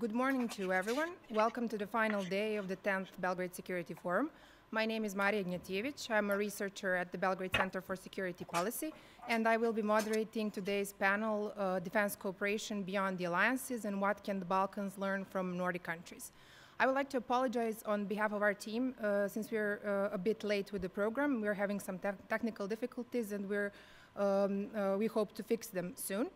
Good morning to everyone. Welcome to the final day of the 10th Belgrade Security Forum. My name is Marija Ignjatijević. I'm a researcher at the Belgrade Center for Security Policy, and I will be moderating today's panel, Defense Cooperation Beyond the Alliances and What Can the Balkans Learn from Nordic Countries. I would like to apologize on behalf of our team since we're a bit late with the program. We're having some technical difficulties and we hope to fix them soon.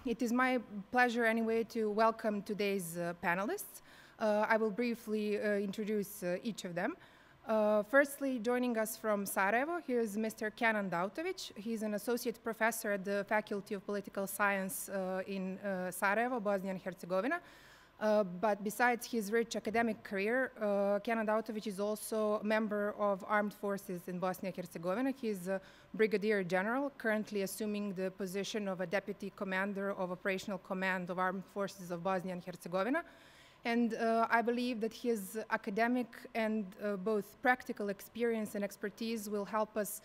It is my pleasure anyway to welcome today's panelists. I will briefly introduce each of them. Firstly, joining us from Sarajevo, here's Mr. Kenan Dautović. He's an associate professor at the Faculty of Political Science in Sarajevo, Bosnia and Herzegovina. But besides his rich academic career, Kenan Dautović is also a member of armed forces in Bosnia and Herzegovina. He's a brigadier general, currently assuming the position of a deputy commander of operational command of armed forces of Bosnia and Herzegovina. And I believe that his academic and both practical experience and expertise will help us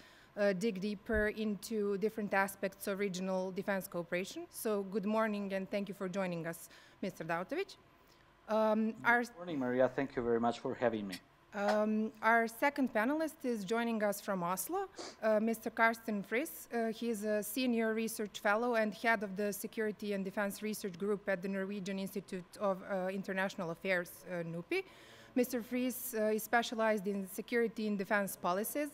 dig deeper into different aspects of regional defense cooperation. So good morning and thank you for joining us, Mr. Dautović. Good morning, Marija. Thank you very much for having me. Our second panelist is joining us from Oslo, Mr. Karsten Friis. He is a senior research fellow and head of the Security and Defense Research Group at the Norwegian Institute of International Affairs, NUPI. Mr. Friis is specialized in security and defense policies,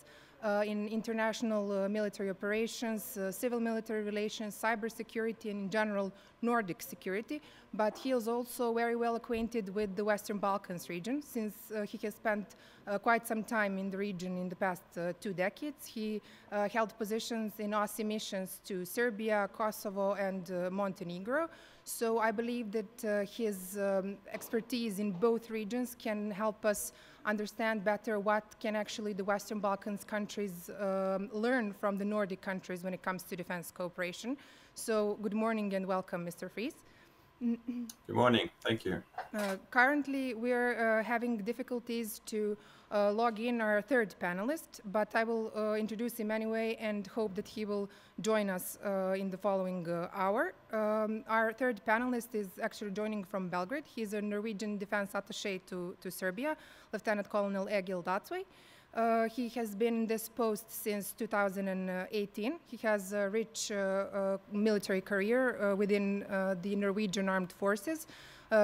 in international military operations, civil military relations, cybersecurity, and in general Nordic security. But he is also very well acquainted with the Western Balkans region, since he has spent quite some time in the region in the past 2 decades. He held positions in OSCE missions to Serbia, Kosovo, and Montenegro. So I believe that his expertise in both regions can help us understand better what can actually the Western Balkans countries learn from the Nordic countries when it comes to defense cooperation. So good morning and welcome, Mr. Friis. Good morning, thank you. Currently, we're having difficulties to log in our third panelist, but I will introduce him anyway and hope that he will join us in the following hour. Our third panelist is actually joining from Belgrade. He's a Norwegian defense attaché to Serbia, Lieutenant Colonel Egil Dautović. He has been in this post since 2018. He has a rich military career within the Norwegian armed forces.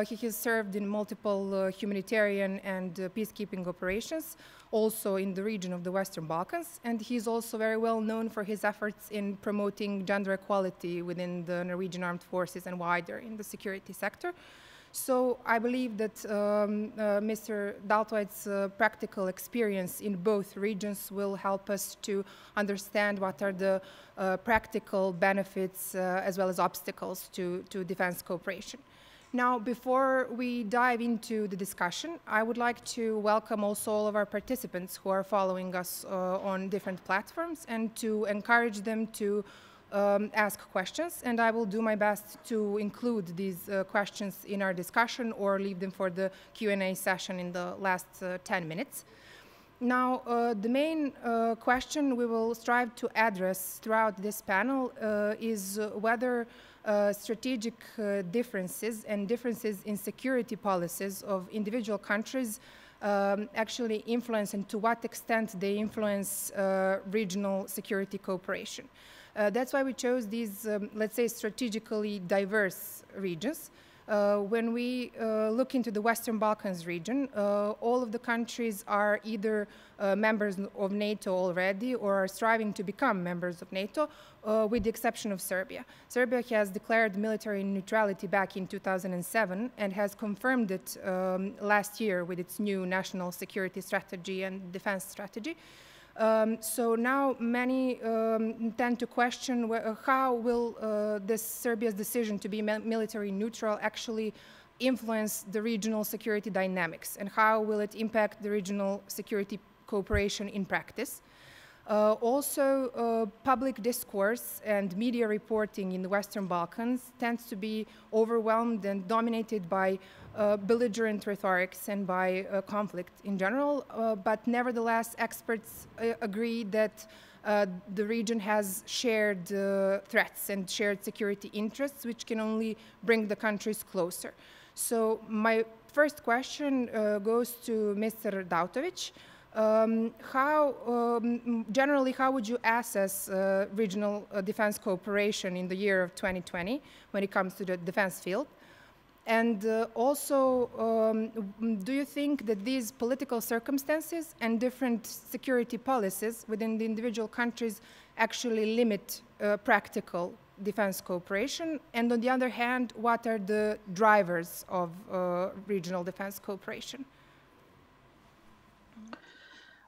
He has served in multiple humanitarian and peacekeeping operations, also in the region of the Western Balkans. And he's also very well known for his efforts in promoting gender equality within the Norwegian armed forces and wider in the security sector. So I believe that Mr. Dautović's practical experience in both regions will help us to understand what are the practical benefits as well as obstacles to defense cooperation. Now, before we dive into the discussion, I would like to welcome also all of our participants who are following us on different platforms and to encourage them to ask questions, and I will do my best to include these questions in our discussion or leave them for the Q&A session in the last 10 minutes. Now, the main question we will strive to address throughout this panel is whether strategic differences and differences in security policies of individual countries actually influence, and to what extent they influence regional security cooperation. That's why we chose these, let's say, strategically diverse regions. When we look into the Western Balkans region, all of the countries are either members of NATO already or are striving to become members of NATO, with the exception of Serbia. Serbia has declared military neutrality back in 2007 and has confirmed it last year with its new national security strategy and defense strategy. So now many tend to question how will this Serbia's decision to be military neutral actually influence the regional security dynamics, and how will it impact the regional security cooperation in practice. Also, public discourse and media reporting in the Western Balkans tends to be overwhelmed and dominated by belligerent rhetorics and by conflict in general, but nevertheless experts agree that the region has shared threats and shared security interests, which can only bring the countries closer. So my first question goes to Mr. Dautović. Generally, how would you assess regional defense cooperation in the year of 2020 when it comes to the defense field? And also, do you think that these political circumstances and different security policies within the individual countries actually limit practical defense cooperation? And on the other hand, what are the drivers of regional defense cooperation?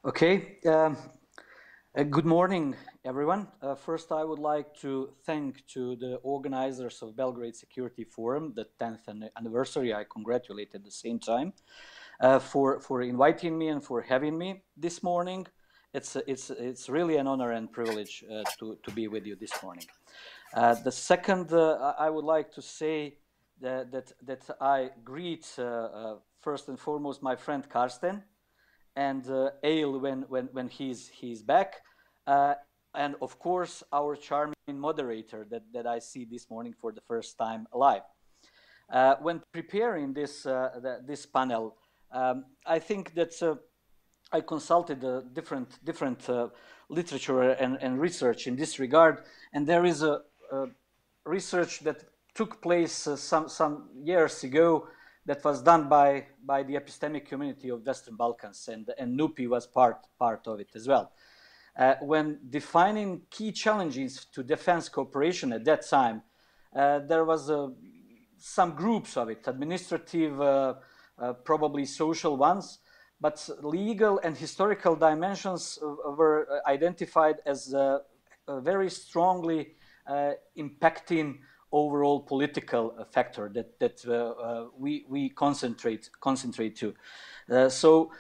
Okay. Good morning, everyone. First, I would like to thank to the organizers of Belgrade Security Forum, the 10th anniversary. I congratulate at the same time for inviting me and for having me this morning. It's really an honor and privilege to be with you this morning. The second, I would like to say that I greet first and foremost my friend Karsten, and Ale when he's back, and of course our charming moderator that I see this morning for the first time live. When preparing this panel, I think that I consulted different literature and research in this regard, and there is a research that took place some years ago that was done by the epistemic community of Western Balkans, and NUPI was part of it as well. When defining key challenges to defense cooperation at that time, there was some groups of it, administrative, probably social ones, but legal and historical dimensions were identified as very strongly impacting overall political factor that we concentrate to. So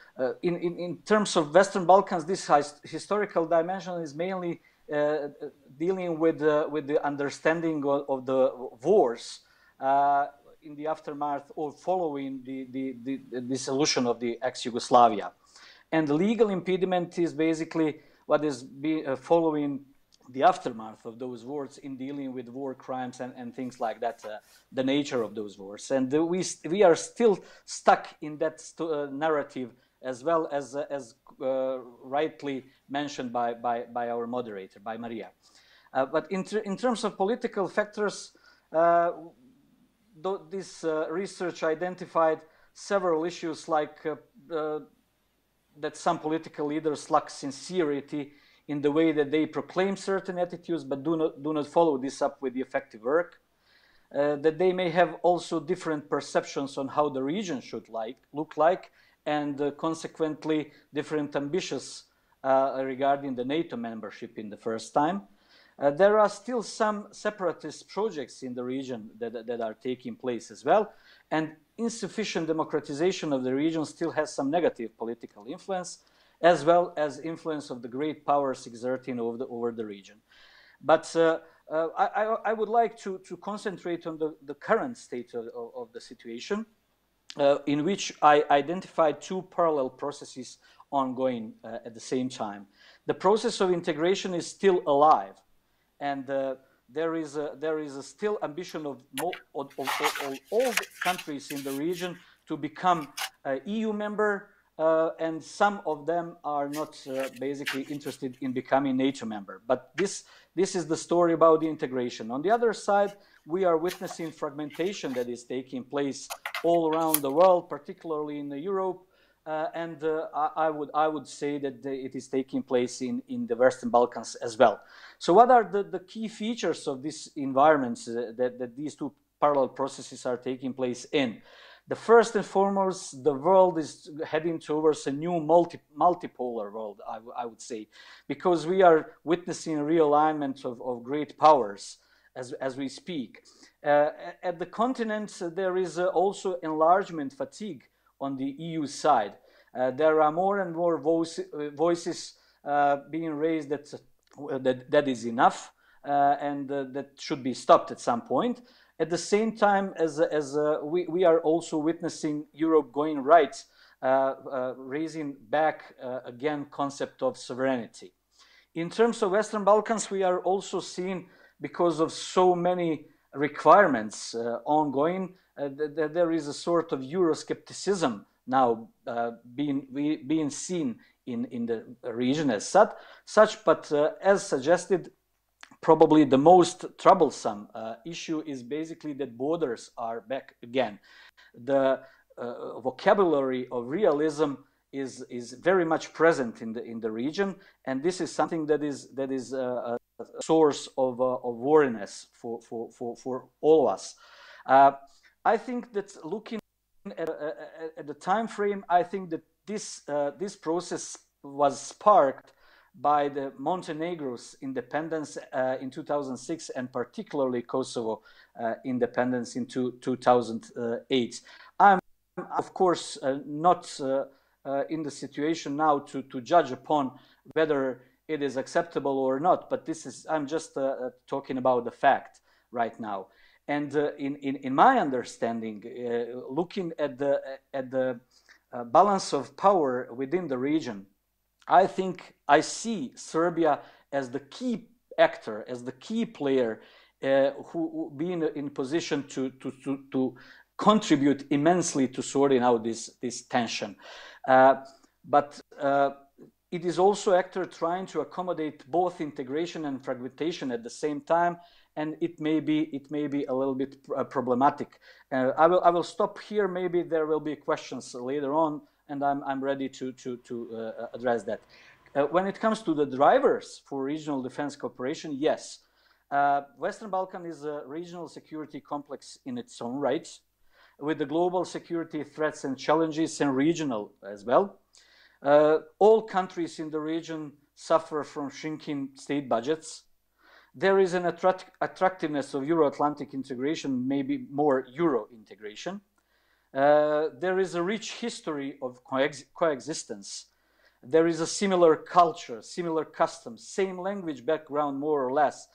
in terms of Western Balkans, this historical dimension is mainly dealing with the understanding of the wars in the aftermath or following the dissolution of the ex-Yugoslavia. And the legal impediment is basically what is following the aftermath of those wars in dealing with war crimes and things like that, the nature of those wars. And we are still stuck in that narrative, as well as rightly mentioned by our moderator, by Marija. But in terms of political factors, this research identified several issues like that some political leaders lack sincerity in the way that they proclaim certain attitudes but do not follow this up with the effective work, that they may have also different perceptions on how the region should look like, and consequently different ambitions regarding the NATO membership in the first time. There are still some separatist projects in the region that are taking place as well, and insufficient democratization of the region still has some negative political influence, as well as influence of the great powers exerting over the region. But I would like to concentrate on the current state of the situation, in which I identified two parallel processes ongoing at the same time. The process of integration is still alive, and there is a still ambition of all the countries in the region to become an EU member, and some of them are not basically interested in becoming NATO member. But this is the story about the integration. On the other side, we are witnessing fragmentation that is taking place all around the world, particularly in Europe, and I would say that it is taking place in the Western Balkans as well. So what are the key features of these environments that these two parallel processes are taking place in? The first and foremost, the world is heading towards a new multipolar world, I would say, because we are witnessing a realignment of great powers as we speak. At the continent, there is also enlargement fatigue on the EU side. There are more and more voices being raised that is enough and that should be stopped at some point. At the same time, as we are also witnessing Europe going right, raising back again concept of sovereignty. In terms of Western Balkans, we are also seeing, because of so many requirements ongoing, that there is a sort of Euroscepticism now being seen in the region as such. But as suggested, probably the most troublesome issue is basically that borders are back again. The vocabulary of realism is very much present in the region, and this is something that is a source of wariness for all of us. I think that looking at the time frame, I think that this process was sparked by the Montenegro's independence in 2006, and particularly Kosovo independence in 2008. I'm, of course, not in the situation now to judge upon whether it is acceptable or not, but I'm just talking about the fact right now. And in my understanding, looking at the balance of power within the region, I think I see Serbia as the key actor, as the key player, who being in position to contribute immensely to sorting out this tension. But it is also actor trying to accommodate both integration and fragmentation at the same time, and it may be a little bit problematic. I will stop here. Maybe there will be questions later on, and I'm ready to address that. When it comes to the drivers for regional defense cooperation, yes, Western Balkan is a regional security complex in its own right, with the global security threats and challenges, and regional as well. All countries in the region suffer from shrinking state budgets. There is an attractiveness of Euro-Atlantic integration, maybe more Euro integration. There is a rich history of coexistence. There is a similar culture, similar customs, same language background more or less,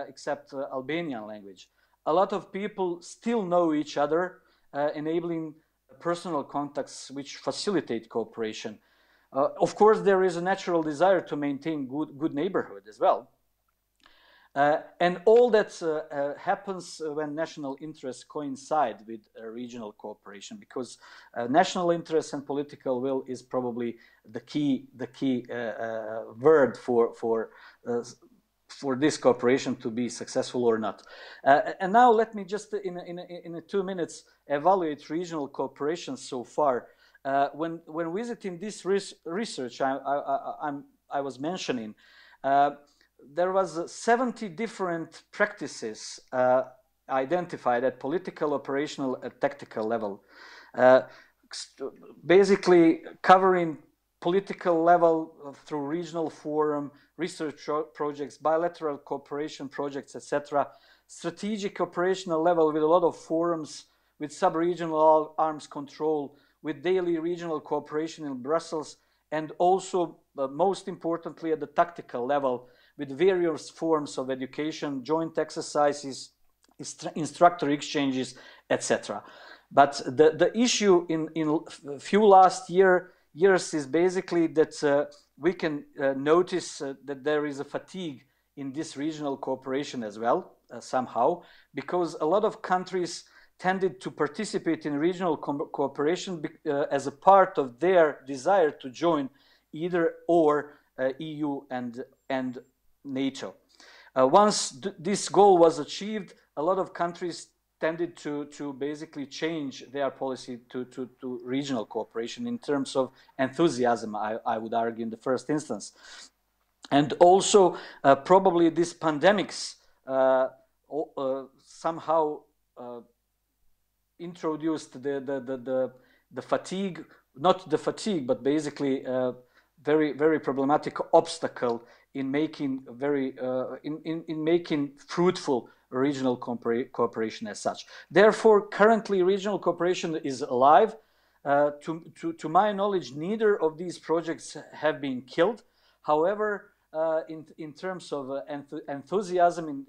except Albanian language. A lot of people still know each other, enabling personal contacts which facilitate cooperation. Of course, there is a natural desire to maintain good neighborhood as well. And all that happens when national interests coincide with regional cooperation, because national interest and political will is probably the key word for this cooperation to be successful or not. And now let me just in 2 minutes evaluate regional cooperation so far. When visiting this research I was mentioning, there was 70 different practices identified at political, operational, and tactical level, basically covering political level through regional forum, research projects, bilateral cooperation projects, etc. Strategic operational level with a lot of forums, with sub-regional arms control, with daily regional cooperation in Brussels, and also, most importantly, at the tactical level, with various forms of education, joint exercises, instructor exchanges, etc. But the issue in few last years is basically that we can notice that there is a fatigue in this regional cooperation as well, somehow, because a lot of countries tended to participate in regional cooperation as a part of their desire to join either or EU and NATO. Once this goal was achieved, a lot of countries tended to basically change their policy to regional cooperation in terms of enthusiasm, I would argue, in the first instance. And also, probably these pandemics somehow introduced the fatigue, not the fatigue, but basically very problematic obstacle in making in making fruitful regional cooperation as such. Therefore, currently regional cooperation is alive. To my knowledge, neither of these projects have been killed. However, in terms of enthusiasm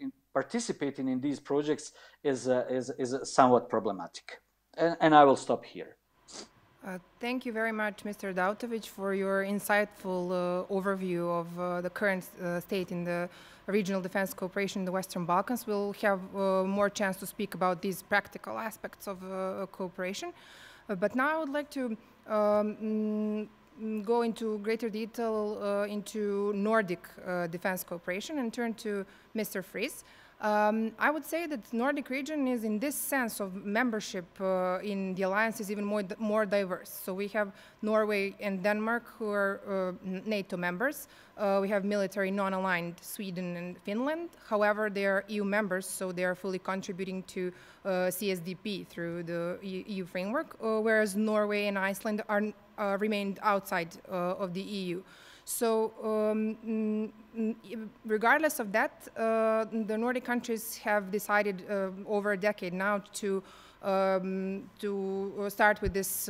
in participating in these projects is somewhat problematic. And I will stop here. Thank you very much, Mr. Dautović, for your insightful overview of the current state in the regional defense cooperation in the Western Balkans. We'll have more chance to speak about these practical aspects of cooperation. But now I would like to go into greater detail into Nordic defense cooperation and turn to Mr. Friis. I would say that the Nordic region is, in this sense of membership in the alliance, is even more diverse. So we have Norway and Denmark, who are NATO members. We have military non-aligned Sweden and Finland. However, they are EU members, so they are fully contributing to CSDP through the EU framework, whereas Norway and Iceland are remained outside of the EU. So regardless of that, the Nordic countries have decided over a decade now to start with this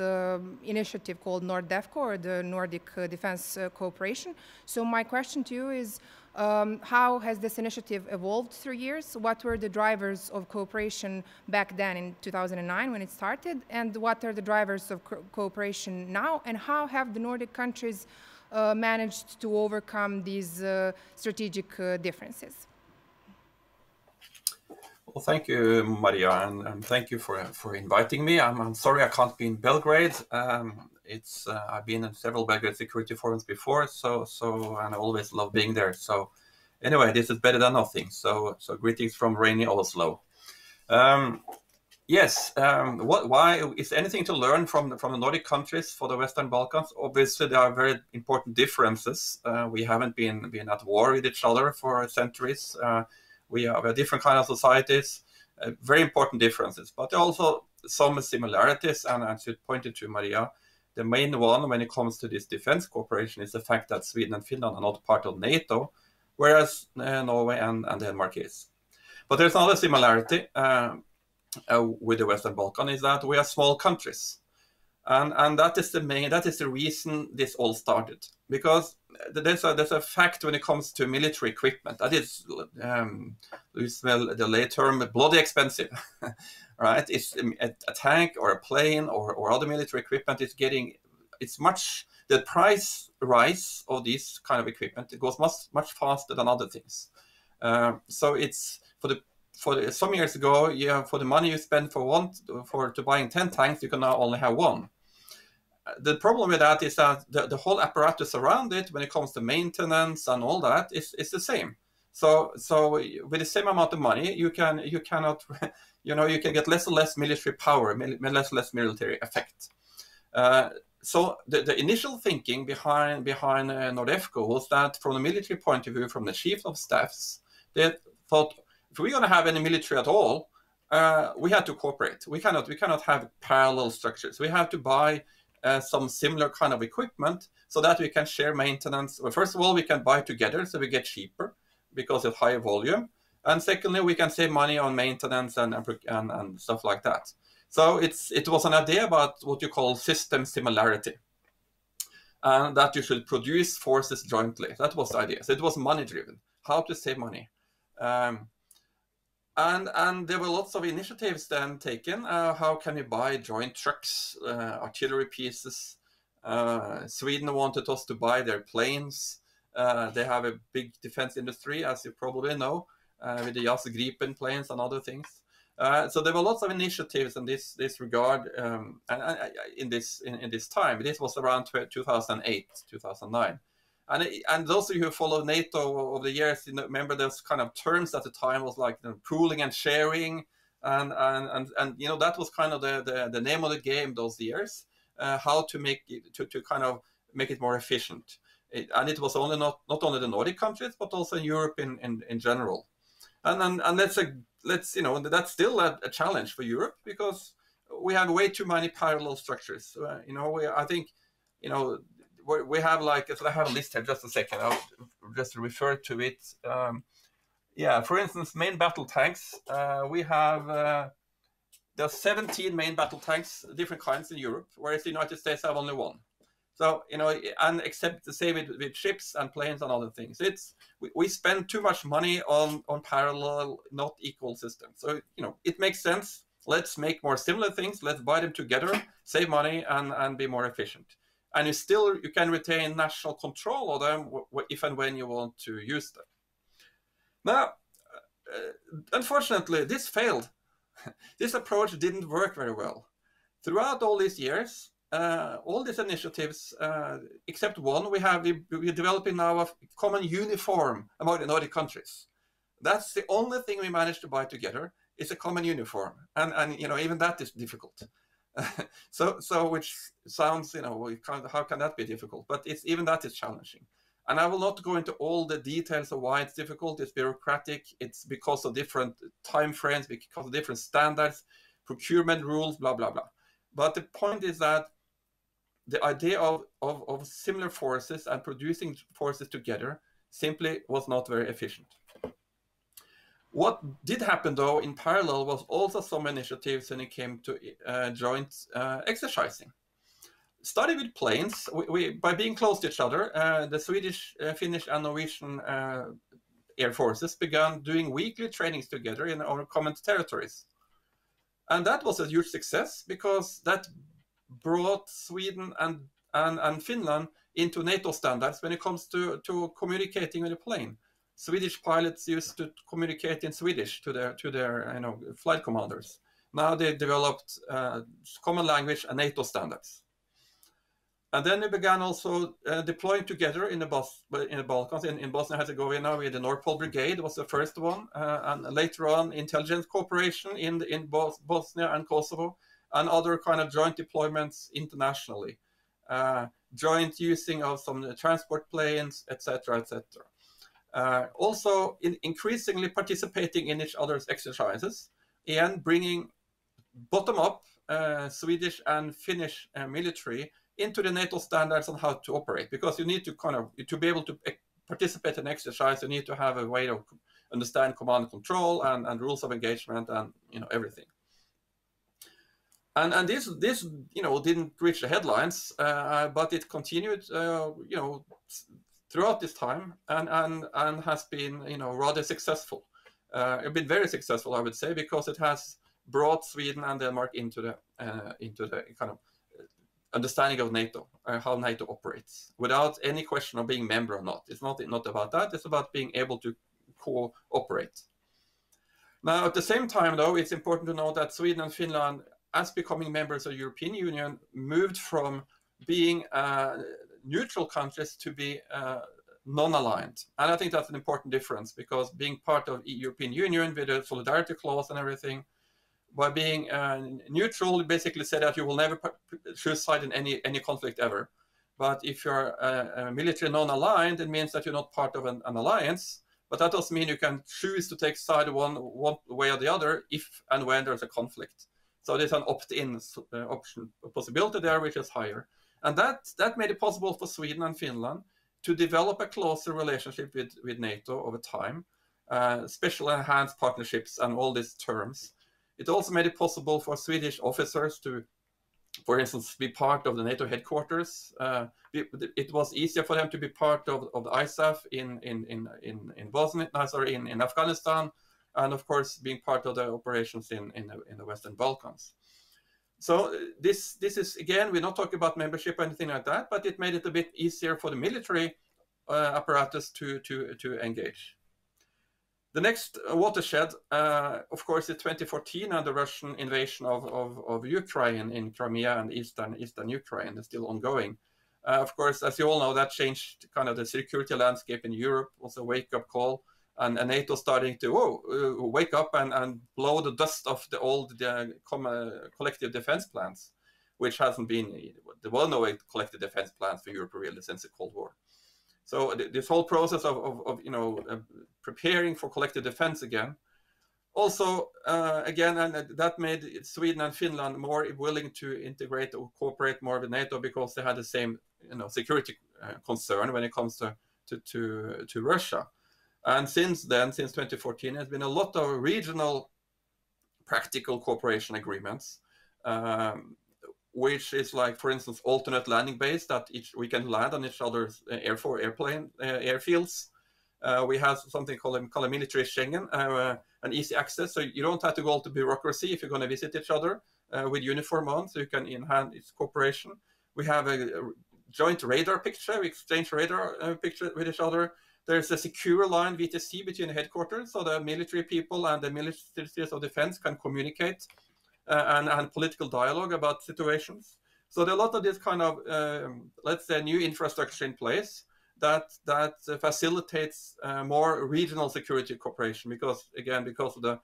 initiative called NORDEFCO, or the Nordic Defense Cooperation. So my question to you is, how has this initiative evolved through years? What were the drivers of cooperation back then in 2009 when it started? And what are the drivers of cooperation now? And how have the Nordic countries managed to overcome these strategic differences? Well, thank you, Marija, and thank you for inviting me. I'm sorry I can't be in Belgrade. I've been in several Belgrade security forums before, and I always love being there. So anyway, this is better than nothing. So greetings from rainy Oslo. Yes. Why is anything to learn from the Nordic countries for the Western Balkans? Obviously, there are very important differences. We haven't been at war with each other for centuries. We have different kind of societies, very important differences, but also some similarities. And as you pointed to, Marija, the main one when it comes to this defense cooperation is the fact that Sweden and Finland are not part of NATO, whereas Norway and Denmark is. But there's another similarity with the Western Balkan, is that we are small countries, and that is the reason this all started. Because there's a fact when it comes to military equipment that is, use the late term, bloody expensive, right? It's a tank or a plane or other military equipment is the price rise of this kind of equipment, it goes much faster than other things. So it's some years ago, for the money you spend to buying 10 tanks, you can now only have one. The problem with that is that the whole apparatus around it, when it comes to maintenance and all that, is the same. So with the same amount of money, you can get less and less military power, less and less military effect. So the initial thinking behind NORDEFCO was that, from the military point of view, from the chiefs of staffs, they thought, if we're going to have any military at all, we had to cooperate. We cannot have parallel structures. We have to buy some similar kind of equipment so that we can share maintenance. Well, first of all, we can buy together, so we get cheaper because of higher volume. And secondly, we can save money on maintenance and stuff like that. So it was an idea about what you call system similarity, and that you should produce forces jointly. That was the idea. So it was money driven, how to save money. And there were lots of initiatives then taken. How can we buy joint trucks, artillery pieces? Sweden wanted us to buy their planes. They have a big defense industry, as you probably know, with the JAS Gripen planes and other things. So there were lots of initiatives in this regard in this time. This was around 2008, 2009. And those of you who follow NATO over the years, remember those kind of terms at the time was like pooling and sharing, and that was kind of the name of the game those years. How to make it more efficient, and it was not only the Nordic countries but also Europe in general. And that's still a challenge for Europe, because we have way too many parallel structures. I think we have I have a list here, just a second. I'll just refer to it. For instance, main battle tanks. We have there are 17 main battle tanks, different kinds in Europe, whereas the United States have only one. So and except the same with ships and planes and other things, we spend too much money on parallel, not equal systems. So it makes sense Let's make more similar things. Let's buy them together, save money, and be more efficient. And you can retain national control of them if and when you want to use them. Now, unfortunately, this failed. This approach didn't work very well. Throughout all these years, all these initiatives, except one, we're developing now a common uniform among the Nordic countries. That's the only thing we managed to buy together, is a common uniform, and even that is difficult. so which sounds, how can that be difficult? But even that is challenging. And I will not go into all the details of why it's difficult. It's bureaucratic. It's because of different time frames, because of different standards, procurement rules, blah, blah, blah. But the point is that the idea of similar forces and producing forces together simply was not very efficient. What did happen, though, in parallel was also some initiatives when it came to joint exercising. Started with planes. By being close to each other, the Swedish, Finnish, and Norwegian air forces began doing weekly trainings together in our common territories. And that was a huge success because that brought Sweden and Finland into NATO standards when it comes to communicating with a plane. Swedish pilots used to communicate in Swedish to their flight commanders. Now they developed common language and NATO standards. And then they began also deploying together in the Balkans, in Bosnia and Herzegovina, with the Norpol Brigade was the first one, and later on intelligence cooperation in Bosnia and Kosovo, and other kind of joint deployments internationally, joint using of some transport planes, etc., etc. Also increasingly participating in each other's exercises and bringing bottom-up Swedish and Finnish military into the NATO standards on how to operate, because you need to to be able to participate in exercise, you need to have a way to understand command and control and rules of engagement and everything. And this didn't reach the headlines, but it continued throughout this time and has been rather successful. It's been very successful, I would say, because it has brought Sweden and Denmark into the kind of understanding of NATO, how NATO operates, without any question of being member or not. It's not about that. It's about being able to cooperate. Now, at the same time, though, it's important to know that Sweden and Finland, as becoming members of the European Union, moved from being neutral countries to be non-aligned. And I think that's an important difference, because being part of the European Union with a solidarity clause and everything, by being neutral, you basically say that you will never choose side in any conflict ever. But if you're military non-aligned, it means that you're not part of an alliance. But that doesn't mean you can choose to take side one way or the other if and when there's a conflict. So there's an opt-in option possibility there, which is higher. And that made it possible for Sweden and Finland to develop a closer relationship with NATO over time, special enhanced partnerships and all these terms. It also made it possible for Swedish officers to, for instance, be part of the NATO headquarters. It was easier for them to be part of the ISAF in Bosnia, in Afghanistan, and of course being part of the operations in the Western Balkans. So this is, again, we're not talking about membership or anything like that, but it made it a bit easier for the military apparatus to engage. The next watershed, of course, is 2014 and the Russian invasion of Ukraine in Crimea and eastern Ukraine is still ongoing. Of course, as you all know, that changed kind of the security landscape in Europe, was a wake-up call, and NATO starting to wake up and blow the dust off the old collective defense plans, which hasn't been, there were no collective defense plans for Europe really since the Cold War. So this whole process of preparing for collective defense again, also again, and that made Sweden and Finland more willing to integrate or cooperate more with NATO because they had the same security concern when it comes to Russia. And since then, since 2014, there's been a lot of regional practical cooperation agreements, which is like, for instance, alternate landing base that we can land on each other's airfields. We have something called a military Schengen, and easy access. So you don't have to go to bureaucracy if you're going to visit each other with uniform on, so you can enhance its cooperation. We have a joint radar picture. We exchange radar picture with each other. There's a secure line, VTC, between the headquarters, so the military people and the ministries of defense can communicate and political dialogue about situations. So there are a lot of this kind of, let's say, new infrastructure in place that facilitates more regional security cooperation, because of the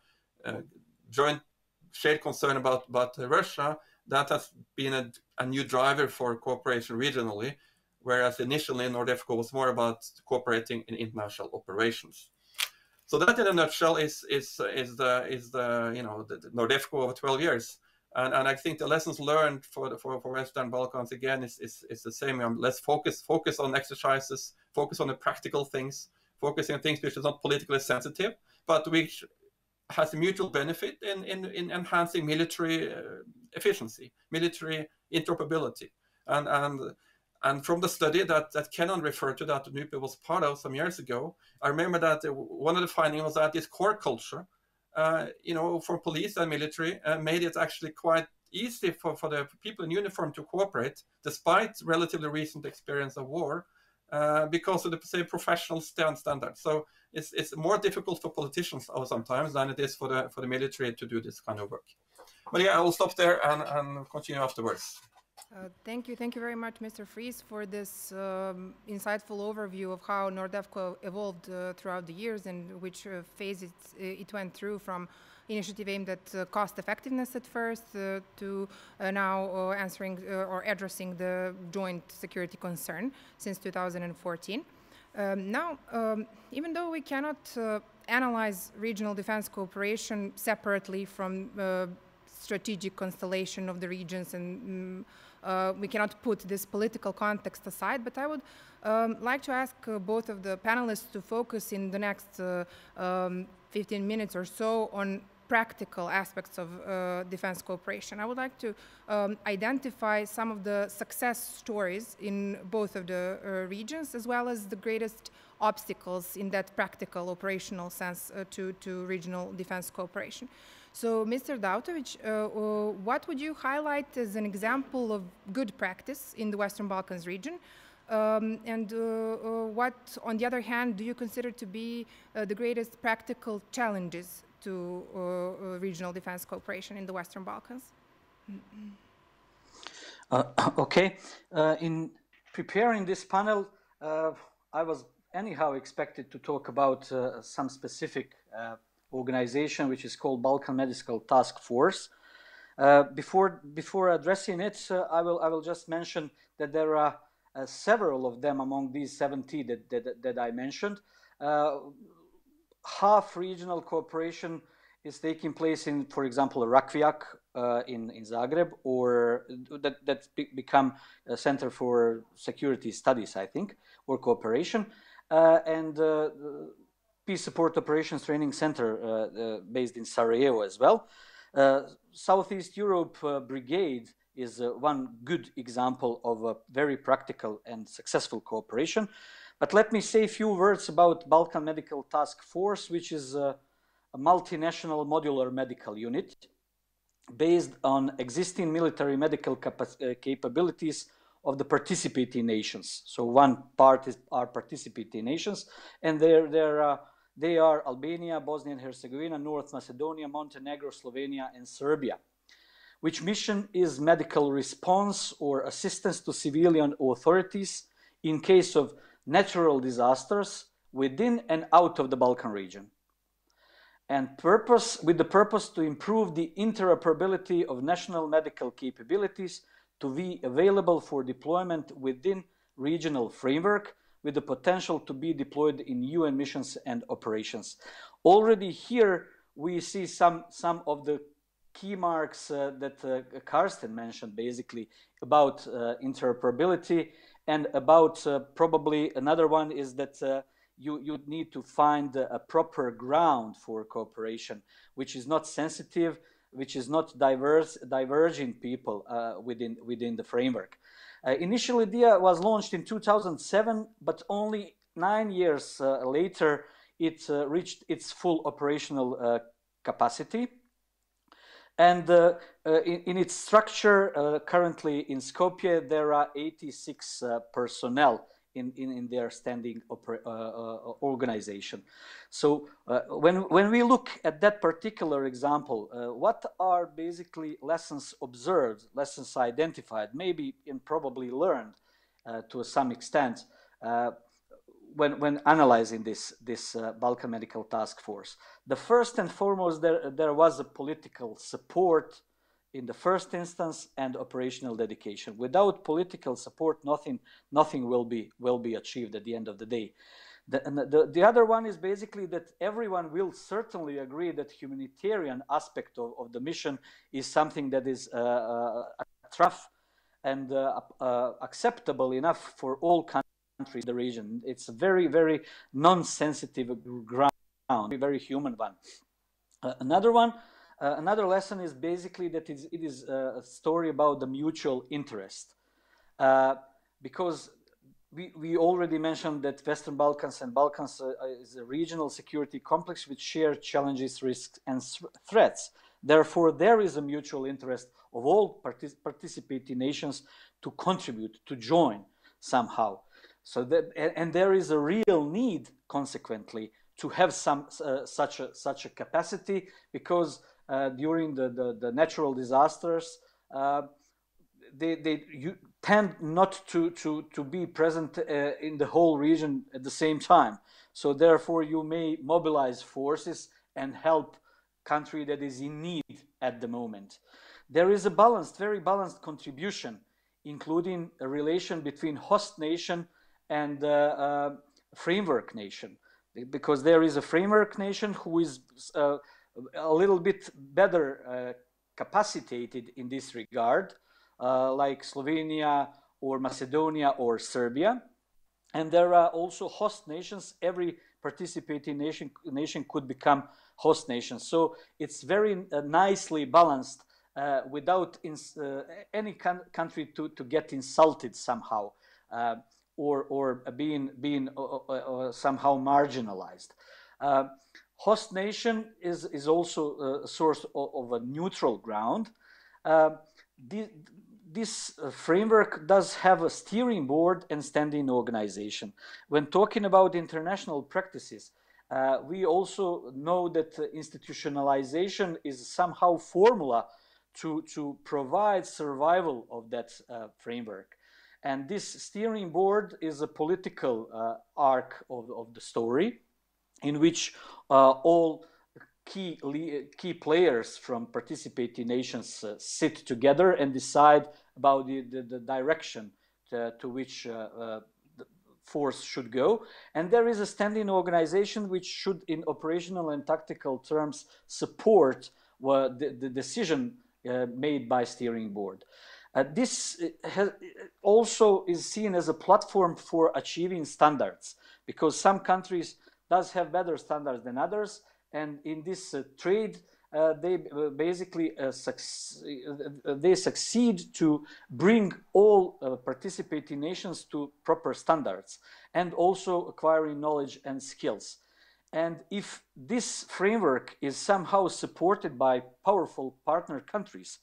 joint shared concern about Russia. That has been a new driver for cooperation regionally, whereas initially NORDEFCO was more about cooperating in international operations. So that, in a nutshell, is the NORDEFCO of 12 years. And I think the lessons learned for Western Balkans again is the same. Let's focus on exercises, focus on the practical things, focusing on things which is not politically sensitive, but which has a mutual benefit in enhancing military efficiency, military interoperability. And from the study that Kenan referred to, that NUPE was part of some years ago, I remember that one of the findings was that this core culture, for police and military, made it actually quite easy for the people in uniform to cooperate, despite relatively recent experience of war, because of the, say, professional standards. So it's more difficult for politicians sometimes than it is for the military to do this kind of work. But yeah, I will stop there and continue afterwards. Thank you very much, Mr. Friis, for this insightful overview of how NORDEFCO evolved throughout the years and which phase it went through, from initiative aimed at cost effectiveness at first to now answering or addressing the joint security concern since 2014. Now, even though we cannot analyze regional defense cooperation separately from strategic constellation of the regions, and we cannot put this political context aside, but I would like to ask both of the panelists to focus in the next 15 minutes or so on practical aspects of defense cooperation. I would like to identify some of the success stories in both of the regions, as well as the greatest obstacles in that practical operational sense to regional defense cooperation. So, Mr. Dautović, what would you highlight as an example of good practice in the Western Balkans region? And what, on the other hand, do you consider to be the greatest practical challenges to regional defense cooperation in the Western Balkans? Okay. In preparing this panel, I was anyhow expected to talk about some specific organization which is called Balkan Medical Task Force. Before addressing it, I will just mention that there are several of them among these 70 that I mentioned. Half regional cooperation is taking place in, for example, Rakvijak in Zagreb, or that's become a center for security studies, I think, or cooperation, and Peace Support Operations Training Center based in Sarajevo as well. Southeast Europe Brigade is one good example of a very practical and successful cooperation. But let me say a few words about Balkan Medical Task Force, which is a multinational modular medical unit based on existing military medical capabilities of the participating nations. So one part are participating nations, and they are Albania, Bosnia and Herzegovina, North Macedonia, Montenegro, Slovenia, and Serbia. Which mission is medical response or assistance to civilian authorities in case of natural disasters within and out of the Balkan region. And with the purpose to improve the interoperability of national medical capabilities to be available for deployment within regional framework, with the potential to be deployed in UN missions and operations. Already here we see some of the key marks that Karsten mentioned, basically about interoperability, and about probably another one is that you need to find a proper ground for cooperation, which is not sensitive, which is not diverging people within the framework. Initially, DIA was launched in 2007, but only 9 years later, it reached its full operational capacity. And in its structure, currently in Skopje, there are 86 personnel in their standing organization. So when we look at that particular example, what are basically lessons observed, lessons identified, maybe and probably learned to some extent when analyzing this Balkan Medical Task Force? The first and foremost, there was a political support in the first instance and operational dedication. Without political support, nothing will be achieved at the end of the day. The other one is basically that everyone will certainly agree that humanitarian aspect of the mission is something that is tough and acceptable enough for all countries in the region. It's a very, very non-sensitive ground, a very human one. Another lesson is basically that it is a story about the mutual interest, because we already mentioned that Western Balkans and Balkans is a regional security complex with shared challenges, risks, and threats. Therefore, there is a mutual interest of all participating nations to contribute, to join somehow. So and there is a real need, consequently, to have such a capacity, because during the natural disasters, you tend not to be present in the whole region at the same time. So therefore, you may mobilize forces and help country that is in need at the moment. There is a very balanced contribution, including a relation between host nation and framework nation, because there is a framework nation who is a little bit better capacitated in this regard, like Slovenia or Macedonia or Serbia. And there are also host nations. Every participating nation could become host nation. So it's very nicely balanced without any country to get insulted somehow. Or being somehow marginalized. Host nation is also a source of a neutral ground. This framework does have a steering board and standing organization. When talking about international practices, we also know that institutionalization is somehow formula to provide survival of that framework. And this steering board is a political arc of the story, in which all key players from participating nations sit together and decide about the direction to which the force should go. And there is a standing organization which should, in operational and tactical terms, support the decision made by steering board. This also is seen as a platform for achieving standards, because some countries does have better standards than others, and in this trade they basically they succeed to bring all participating nations to proper standards, and also acquiring knowledge and skills. And if this framework is somehow supported by powerful partner countries,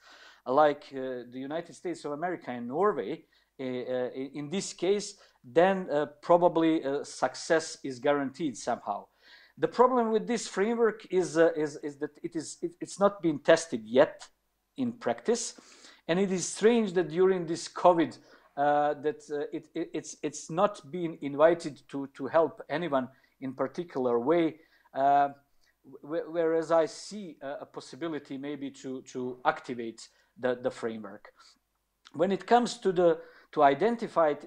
like the United States of America and Norway, in this case, then probably success is guaranteed somehow. The problem with this framework is that it's not been tested yet in practice, and it is strange that during this COVID it's not been invited to help anyone in particular way. Whereas I see a possibility maybe to activate the framework. When it comes to identifying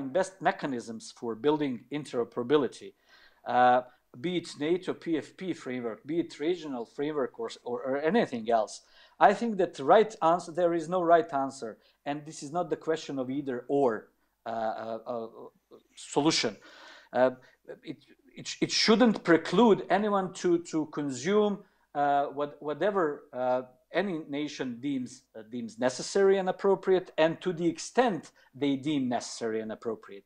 best mechanisms for building interoperability, be it NATO PFP framework, be it regional framework or anything else, I think that the right answer, there is no right answer, and this is not the question of either or solution. It shouldn't preclude anyone to consume whatever any nation deems necessary and appropriate, and to the extent they deem necessary and appropriate.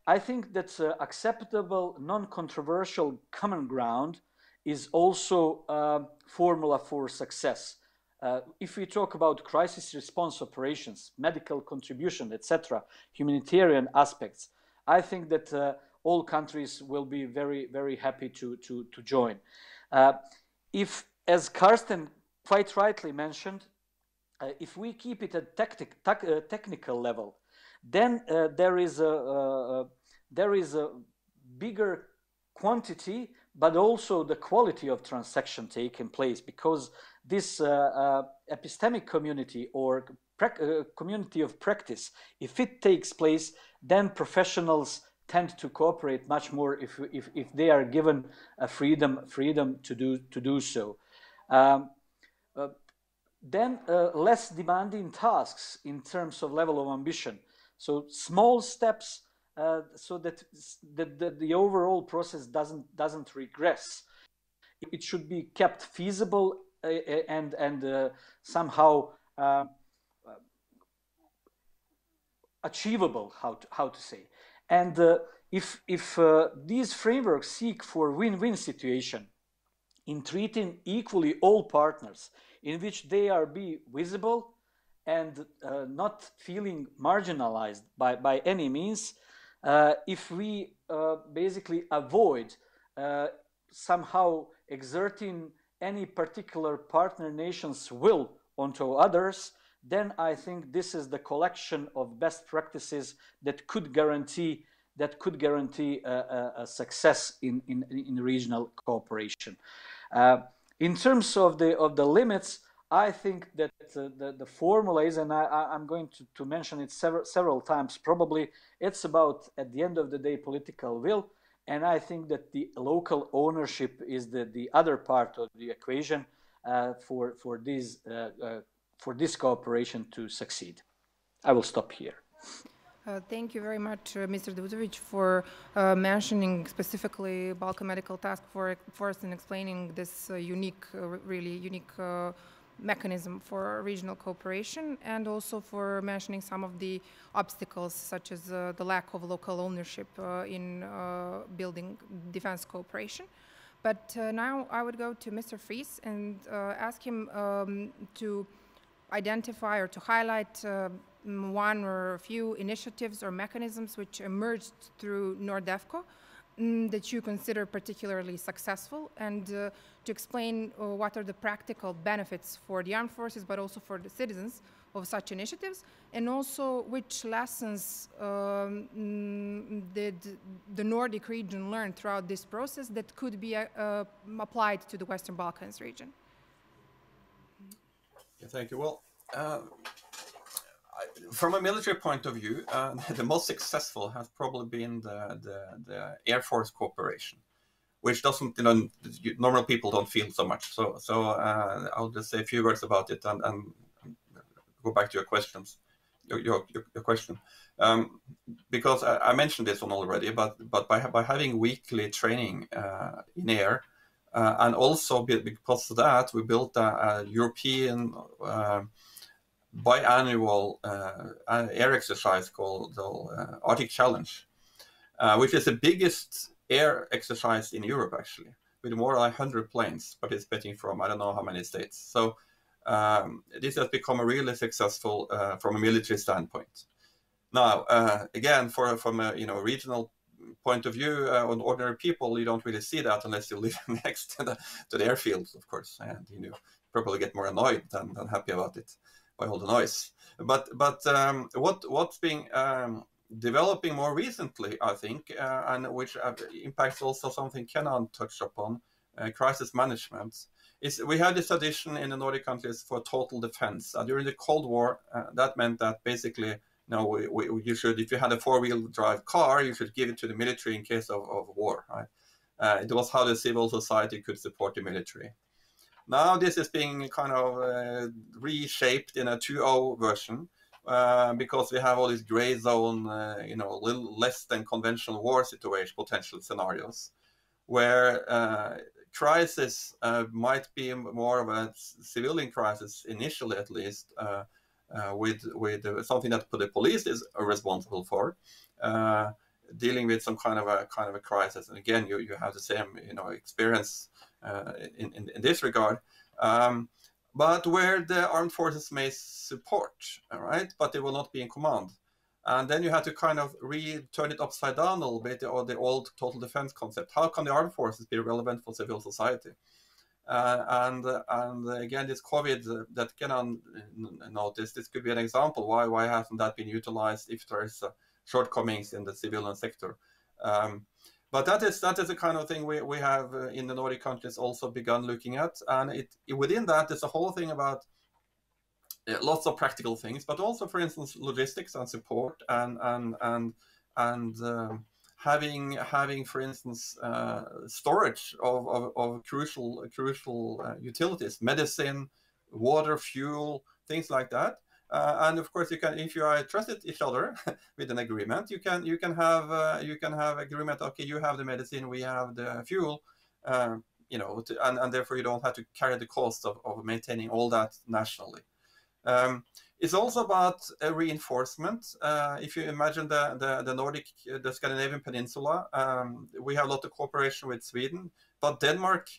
I think that acceptable, non-controversial common ground is also a formula for success. If we talk about crisis response operations, medical contribution, etc., humanitarian aspects, I think that all countries will be very, very happy to join. If, as Karsten quite rightly mentioned, if we keep it at technical level, then there is a bigger quantity, but also the quality of transaction taking place, because this epistemic community or community of practice, if it takes place, then professionals tend to cooperate much more if they are given a freedom to do so. Then less demanding tasks in terms of level of ambition. So small steps so that the overall process doesn't regress. It should be kept feasible and somehow achievable, how to say. And if these frameworks seek for win-win situation in treating equally all partners, in which they are visible and not feeling marginalized by any means, if we basically avoid somehow exerting any particular partner nation's will onto others, then I think this is the collection of best practices that could guarantee a success in regional cooperation. In terms of the limits, I think that the formula is, and I'm going to mention it several times probably, it's about, at the end of the day, political will, and I think that the local ownership is the other part of the equation for this cooperation to succeed. I will stop here. Thank you very much, Mr. Dautović, for mentioning specifically Balkan Medical Task Force and explaining this really unique mechanism for regional cooperation, and also for mentioning some of the obstacles, such as the lack of local ownership in building defense cooperation. But now I would go to Mr. Friis and ask him to identify or to highlight one or a few initiatives or mechanisms which emerged through NORDEFCO that you consider particularly successful, and to explain what are the practical benefits for the armed forces, but also for the citizens of such initiatives, and also which lessons did the Nordic region learn throughout this process that could be applied to the Western Balkans region. Yeah, thank you. Well, from a military point of view, the most successful has probably been the Air Force cooperation, which doesn't, normal people don't feel so much. So I'll just say a few words about it and go back to your questions, your question, because I mentioned this one already. But by having weekly training in air, and also because of that, we built a European biannual air exercise called the Arctic Challenge, which is the biggest air exercise in Europe, actually, with more than 100 planes participating from I don't know how many states. So this has become a really successful from a military standpoint. Now, again, from a regional point of view, on ordinary people, you don't really see that unless you live next to the airfields, of course, and you probably get more annoyed than happy about it by all the noise. But what's being developing more recently, I think, and which impacts also something Kenan touched upon, crisis management, is we had this tradition in the Nordic countries for total defense. During the Cold War, that meant that basically, you should, if you had a four-wheel drive car, you should give it to the military in case of war, right? It was how the civil society could support the military. Now this is being kind of reshaped in a 2.0 version, because we have all these gray zone, little less than conventional war situation, potential scenarios, where crisis might be more of a civilian crisis initially, at least, with something that the police is responsible for, dealing with some kind of a crisis. And again, you have the same experience in this regard. But where the armed forces may support, all right, but they will not be in command. And then you have to kind of turn it upside down a little bit, or the old total defense concept. How can the armed forces be relevant for civil society? And again, this COVID that Kenan noticed, this could be an example. Why hasn't that been utilized if there is shortcomings in the civilian sector? But that is the kind of thing we have in the Nordic countries also begun looking at, and within that there's a whole thing about lots of practical things, but also, for instance, logistics and support, and having, for instance, storage of crucial utilities, medicine, water, fuel, things like that. And of course, you can, if you are trusted each other with an agreement, you can have agreement. Okay, you have the medicine, we have the fuel, you know, and therefore you don't have to carry the cost of maintaining all that nationally. It's also about a reinforcement. If you imagine the Nordic, the Scandinavian peninsula, we have a lot of cooperation with Sweden, but Denmark,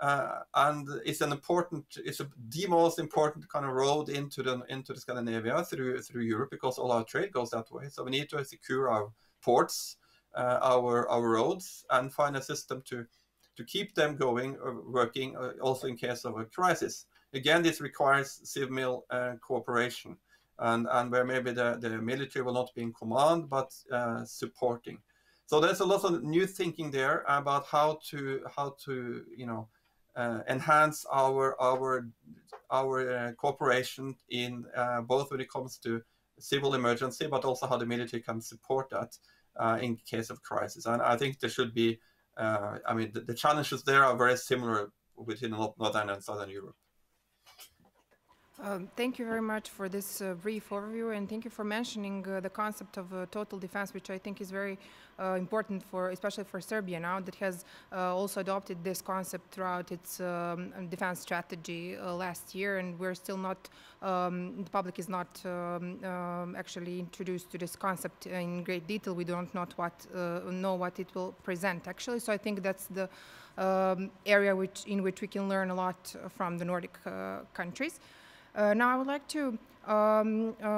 and it's the most important kind of road into the Scandinavia through Europe, because all our trade goes that way. So we need to secure our ports, our roads, and find a system to keep them going, working, also in case of a crisis. Again, this requires civil cooperation, and where maybe the military will not be in command, but supporting. So there's a lot of new thinking there about how to you know, enhance our cooperation in both when it comes to civil emergency, but also how the military can support that in case of crisis. And I think there should be, I mean, the challenges there are very similar within Northern and Southern Europe. Thank you very much for this brief overview, and thank you for mentioning the concept of total defense, which I think is very important especially for Serbia now, that has also adopted this concept throughout its defense strategy last year, and we're still not, the public is not actually introduced to this concept in great detail. We don't know what it will present actually. So I think that's the area in which we can learn a lot from the Nordic countries. Now I would like to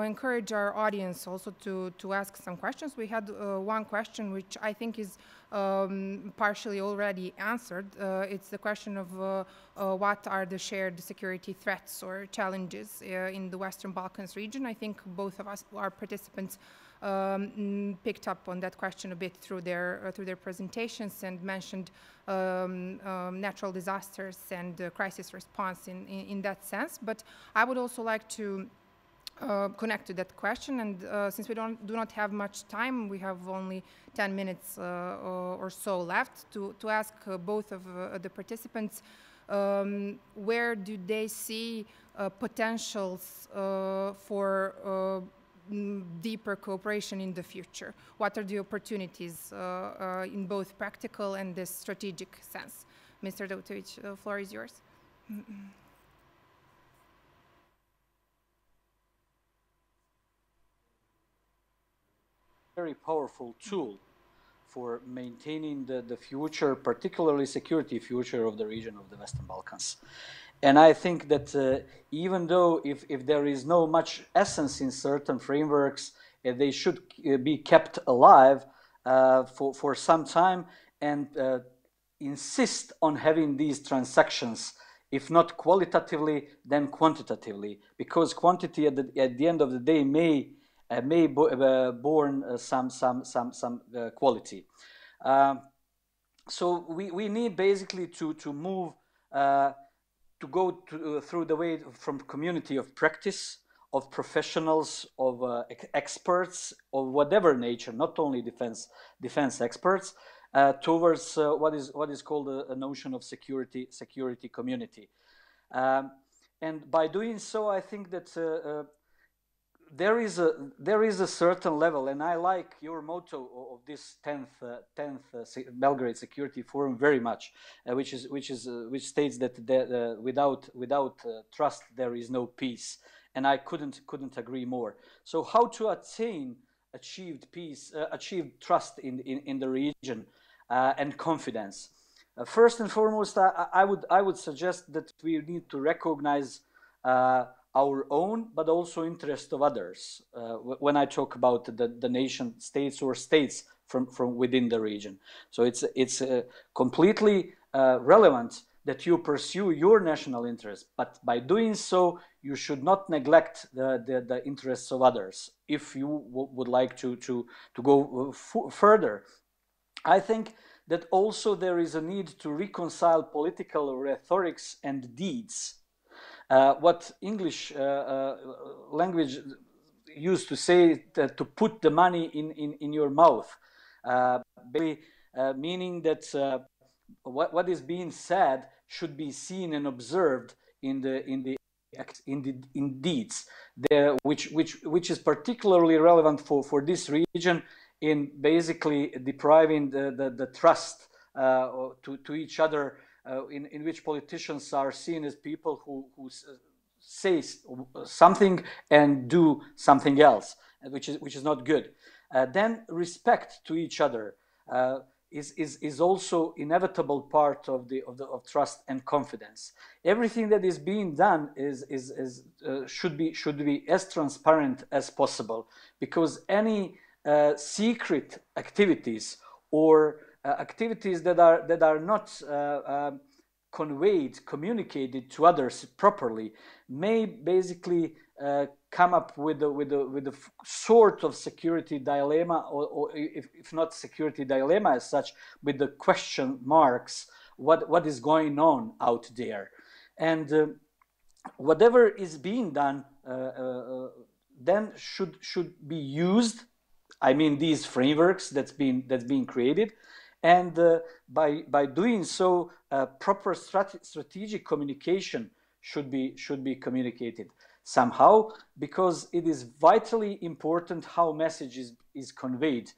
encourage our audience also to ask some questions. We had one question which I think is partially already answered. It's the question of what are the shared security threats or challenges in the Western Balkans region. I think both of us, our participants, picked up on that question a bit through their presentations and mentioned natural disasters and crisis response in that sense. But I would also like to connect to that question, and since we do not have much time, we have only 10 minutes or so left to ask both of the participants where do they see potentials for deeper cooperation in the future. What are the opportunities in both practical and the strategic sense? Mr. Dautović, the floor is yours. Very powerful tool for maintaining the future, particularly security future of the region of the Western Balkans. And I think that even though if there is no much essence in certain frameworks, they should be kept alive for some time, and insist on having these transactions, if not qualitatively, then quantitatively, because quantity at the end of the day may born some quality. So we need basically to move to go through the way from community of practice, of professionals, of experts of whatever nature, not only defense experts, towards what is called a notion of security community. And by doing so, I think that there is a certain level, and I like your motto of this 10th Belgrade Security Forum very much, which states that without trust there is no peace, and I couldn't agree more. So how to achieve peace, achieve trust in the region, and confidence. First and foremost, I would suggest that we need to recognize our own, but also interest of others. When I talk about the nation states or states from within the region, so it's completely relevant that you pursue your national interests, but by doing so, you should not neglect the interests of others. If you would like to go further, I think that also there is a need to reconcile political rhetorics and deeds. What English language used to say, to put the money in your mouth, basically meaning that what is being said should be seen and observed in deeds, which is particularly relevant for this region, in basically depriving the trust to each other, in which politicians are seen as people who say something and do something else, which is not good. Then respect to each other is also inevitable part of trust and confidence. Everything that is being done should be as transparent as possible, because any secret activities or activities that are not communicated to others properly may basically come up with a sort of security dilemma, or if not security dilemma as such, with the question marks, what is going on out there. And whatever is being done then should be used. I mean, these frameworks that's being created, and by doing so, proper strategic communication should be communicated somehow, because it is vitally important how message is conveyed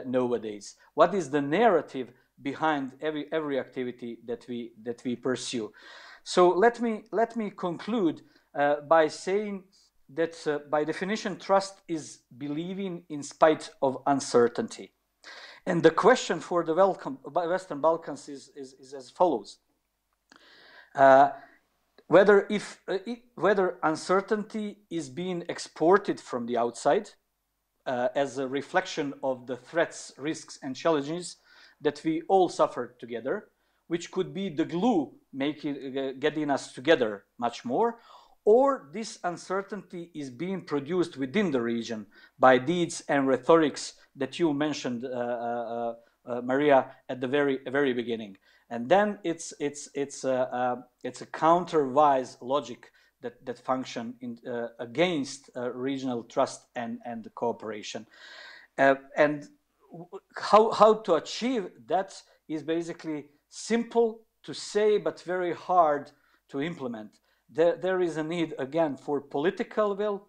nowadays. What is the narrative behind every activity that we pursue? So let me conclude by saying that by definition, trust is believing in spite of uncertainty. And the question for the Western Balkans is as follows: whether uncertainty is being exported from the outside as a reflection of the threats, risks, and challenges that we all suffer together, which could be the glue getting us together much more, or this uncertainty is being produced within the region by deeds and rhetorics that you mentioned, Marija, at the very beginning. And then it's a counterwise logic that function against regional trust and cooperation. And how to achieve that is basically simple to say, but very hard to implement. There is a need, again, for political will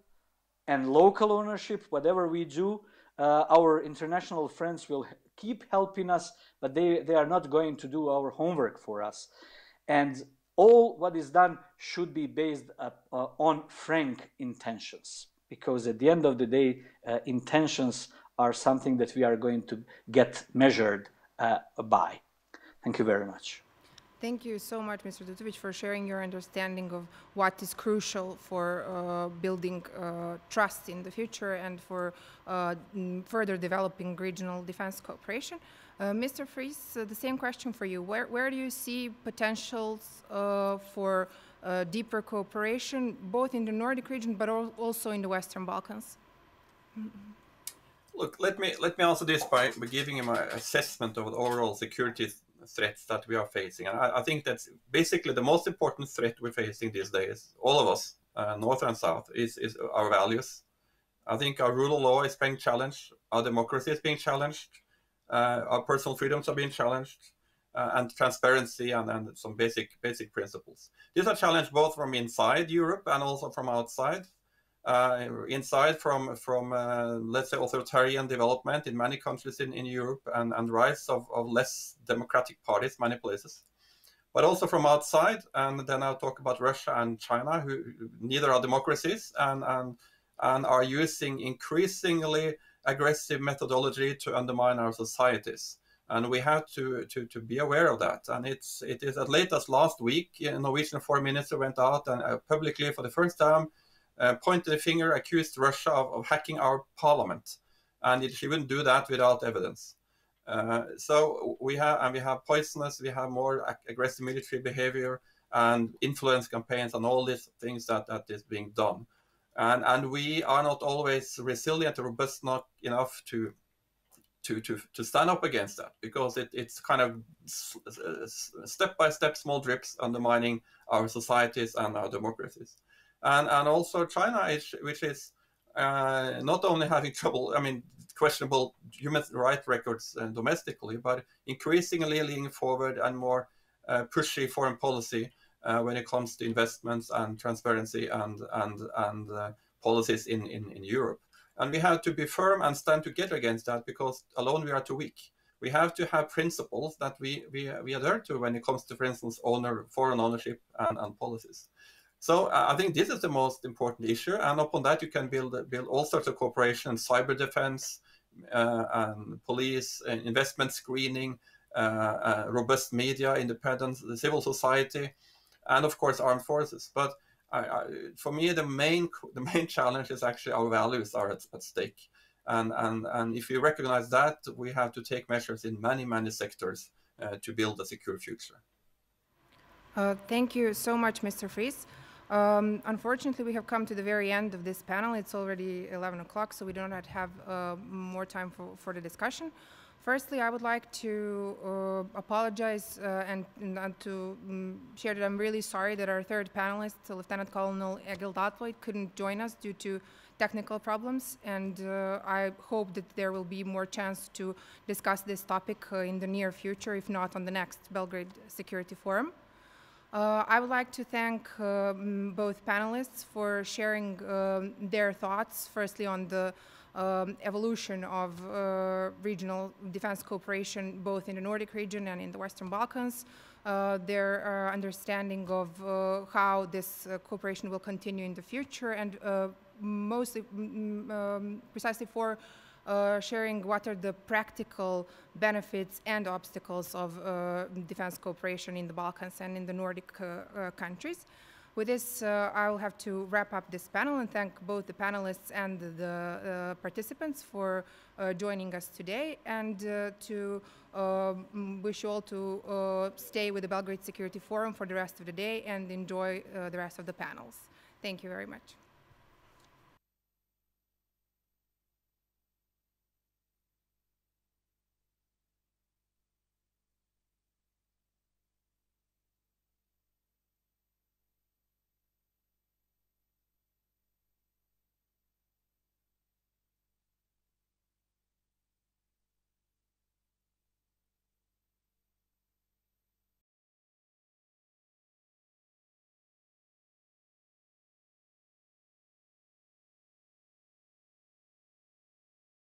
and local ownership. Whatever we do, our international friends will keep helping us, but they are not going to do our homework for us. And all what is done should be based on frank intentions, because at the end of the day, intentions are something that we are going to get measured by. Thank you very much. Thank you so much, Mr. Dautović, for sharing your understanding of what is crucial for building trust in the future and for further developing regional defense cooperation. Mr. Friis, the same question for you. Where do you see potentials for deeper cooperation, both in the Nordic region, but also in the Western Balkans? Look, let me answer this by giving you my assessment of the overall security threats that we are facing. And I think that's basically the most important threat we're facing these days, all of us, North and South, is our values. I think our rule of law is being challenged, our democracy is being challenged, our personal freedoms are being challenged, and transparency and some basic principles. These are challenged both from inside Europe and also from outside. Inside from let's say, authoritarian development in many countries in Europe, and rise of less democratic parties many places, but also from outside. And then I'll talk about Russia and China, who neither are democracies and are using increasingly aggressive methodology to undermine our societies. And we have to be aware of that. And it is as late as last week, Norwegian foreign minister went out and publicly for the first time pointed a finger, accused Russia of hacking our parliament. And she wouldn't do that without evidence. So we have poisonous, we have more aggressive military behavior and influence campaigns and all these things that is being done. And we are not always resilient or robust enough to stand up against that, because it's kind of step-by-step small drips undermining our societies and our democracies. And also China, which is not only having trouble, questionable human rights records domestically, but increasingly leaning forward and more pushy foreign policy when it comes to investments and transparency and policies in Europe. And we have to be firm and stand together against that, because alone we are too weak. We have to have principles that we adhere to when it comes to, for instance, foreign ownership and policies. So I think this is the most important issue, and upon that you can build all sorts of cooperation, cyber defense, and police, investment screening, robust media, independence, the civil society, and of course armed forces. But for me, the main challenge is actually our values are at stake, and if you recognize that, we have to take measures in many sectors to build a secure future. Thank you so much, Mr. Friis. Unfortunately, we have come to the very end of this panel. It's already 11 o'clock, so we do not have more time for the discussion. Firstly, I would like to apologize and to share that I'm really sorry that our third panelist, Lieutenant Colonel Dautović, couldn't join us due to technical problems, and I hope that there will be more chance to discuss this topic in the near future, if not on the next Belgrade Security Forum. I would like to thank both panelists for sharing their thoughts, firstly on the evolution of regional defense cooperation both in the Nordic region and in the Western Balkans, their understanding of how this cooperation will continue in the future, and mostly precisely for sharing what are the practical benefits and obstacles of defense cooperation in the Balkans and in the Nordic countries. With this, I will have to wrap up this panel and thank both the panelists and the participants for joining us today, and to wish you all to stay with the Belgrade Security Forum for the rest of the day and enjoy the rest of the panels. Thank you very much.